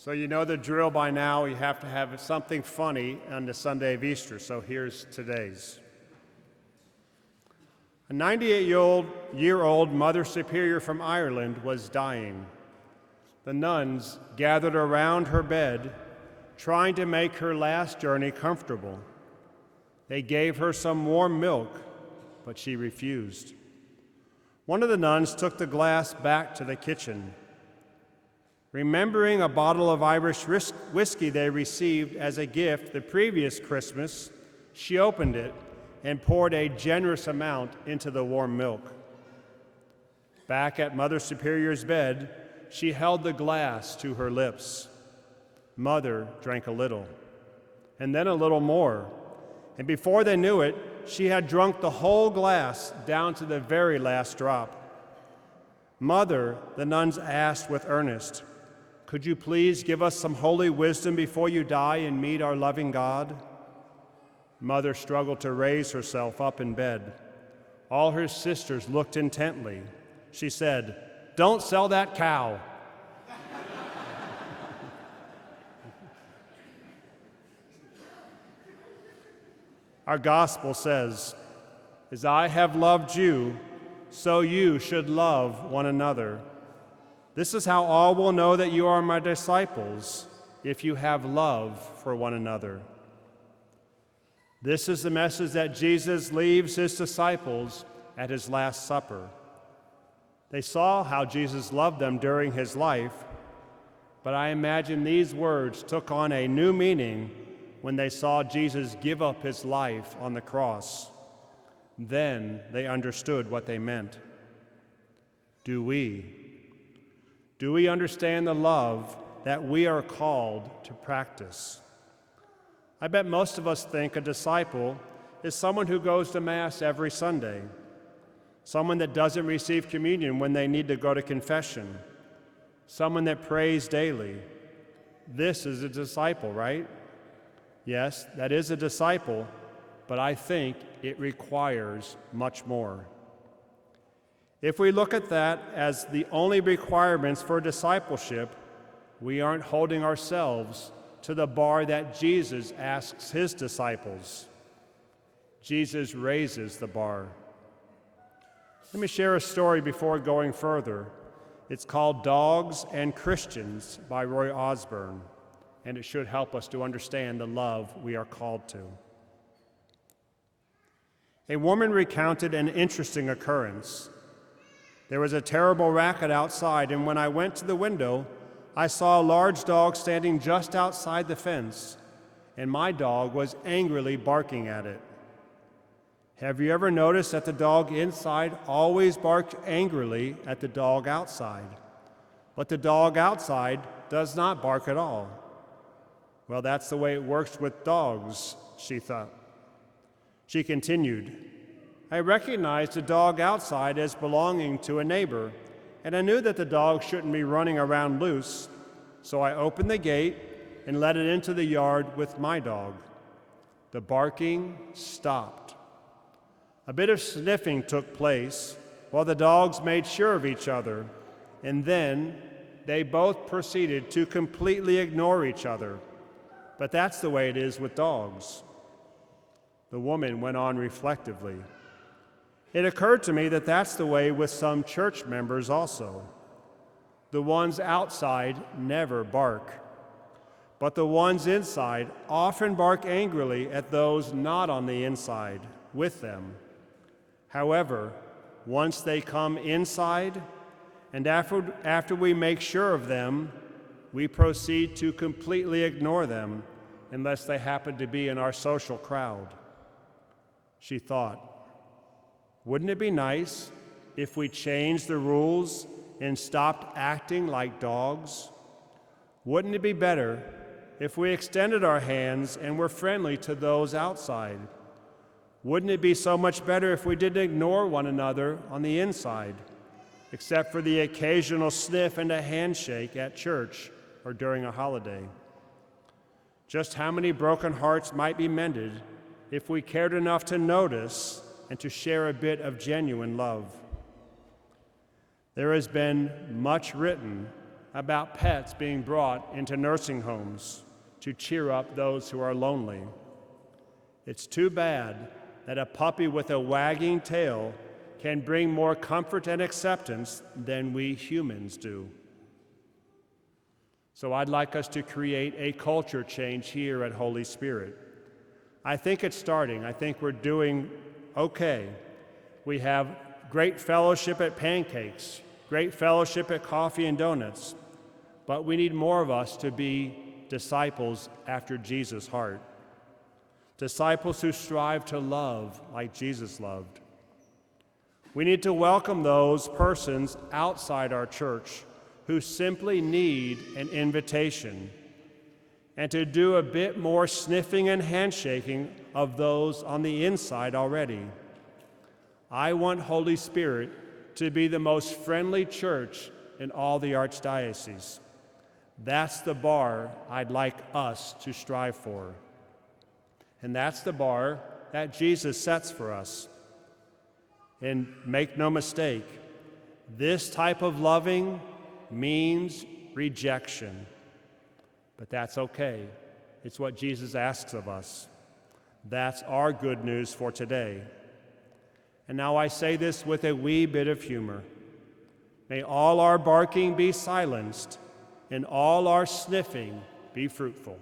So you know the drill by now. You have to have something funny on the Sunday of Easter, so here's today's. A 98-year-old Mother Superior from Ireland was dying. The nuns gathered around her bed, trying to make her last journey comfortable. They gave her some warm milk, but she refused. One of the nuns took the glass back to the kitchen. Remembering a bottle of Irish whiskey they received as a gift the previous Christmas, she opened it and poured a generous amount into the warm milk. Back at Mother Superior's bed, she held the glass to her lips. Mother drank a little, and then a little more, and before they knew it, she had drunk the whole glass down to the very last drop. Mother, the nuns asked with earnest, "Could you please give us some holy wisdom before you die and meet our loving God?" Mother struggled to raise herself up in bed. All her sisters looked intently. She said, "Don't sell that cow." Our gospel says, "As I have loved you, so you should love one another. This is how all will know that you are my disciples, if you have love for one another." This is the message that Jesus leaves his disciples at his Last Supper. They saw how Jesus loved them during his life, but I imagine these words took on a new meaning when they saw Jesus give up his life on the cross. Then they understood what they meant. Do we understand the love that we are called to practice? I bet most of us think a disciple is someone who goes to Mass every Sunday, someone that doesn't receive communion when they need to go to confession, someone that prays daily. This is a disciple, right? Yes, that is a disciple, but I think it requires much more. If we look at that as the only requirements for discipleship, we aren't holding ourselves to the bar that Jesus asks his disciples. Jesus raises the bar. Let me share a story before going further. It's called Dogs and Christians by Roy Osborne, and it should help us to understand the love we are called to. A woman recounted an interesting occurrence. There was a terrible racket outside, and when I went to the window, I saw a large dog standing just outside the fence, and my dog was angrily barking at it. Have you ever noticed that the dog inside always barks angrily at the dog outside, but the dog outside does not bark at all? Well, that's the way it works with dogs, she thought. She continued, I recognized the dog outside as belonging to a neighbor, and I knew that the dog shouldn't be running around loose, so I opened the gate and let it into the yard with my dog. The barking stopped. A bit of sniffing took place while the dogs made sure of each other, and then they both proceeded to completely ignore each other. But that's the way it is with dogs. The woman went on reflectively. It occurred to me that that's the way with some church members also. The ones outside never bark, but the ones inside often bark angrily at those not on the inside with them. However, once they come inside, and after we make sure of them, we proceed to completely ignore them unless they happen to be in our social crowd. She thought, wouldn't it be nice if we changed the rules and stopped acting like dogs? Wouldn't it be better if we extended our hands and were friendly to those outside? Wouldn't it be so much better if we didn't ignore one another on the inside, except for the occasional sniff and a handshake at church or during a holiday? Just how many broken hearts might be mended if we cared enough to notice and to share a bit of genuine love? There has been much written about pets being brought into nursing homes to cheer up those who are lonely. It's too bad that a puppy with a wagging tail can bring more comfort and acceptance than we humans do. So I'd like us to create a culture change here at Holy Spirit. I think it's starting. I think we're doing okay. We have great fellowship at pancakes, great fellowship at coffee and donuts, but we need more of us to be disciples after Jesus' heart. Disciples who strive to love like Jesus loved. We need to welcome those persons outside our church who simply need an invitation, and to do a bit more sniffing and handshaking of those on the inside already. I want Holy Spirit to be the most friendly church in all the Archdiocese. That's the bar I'd like us to strive for. And that's the bar that Jesus sets for us. And make no mistake, this type of loving means rejection. But that's okay. It's what Jesus asks of us. That's our good news for today. And now I say this with a wee bit of humor. May all our barking be silenced and all our sniffing be fruitful.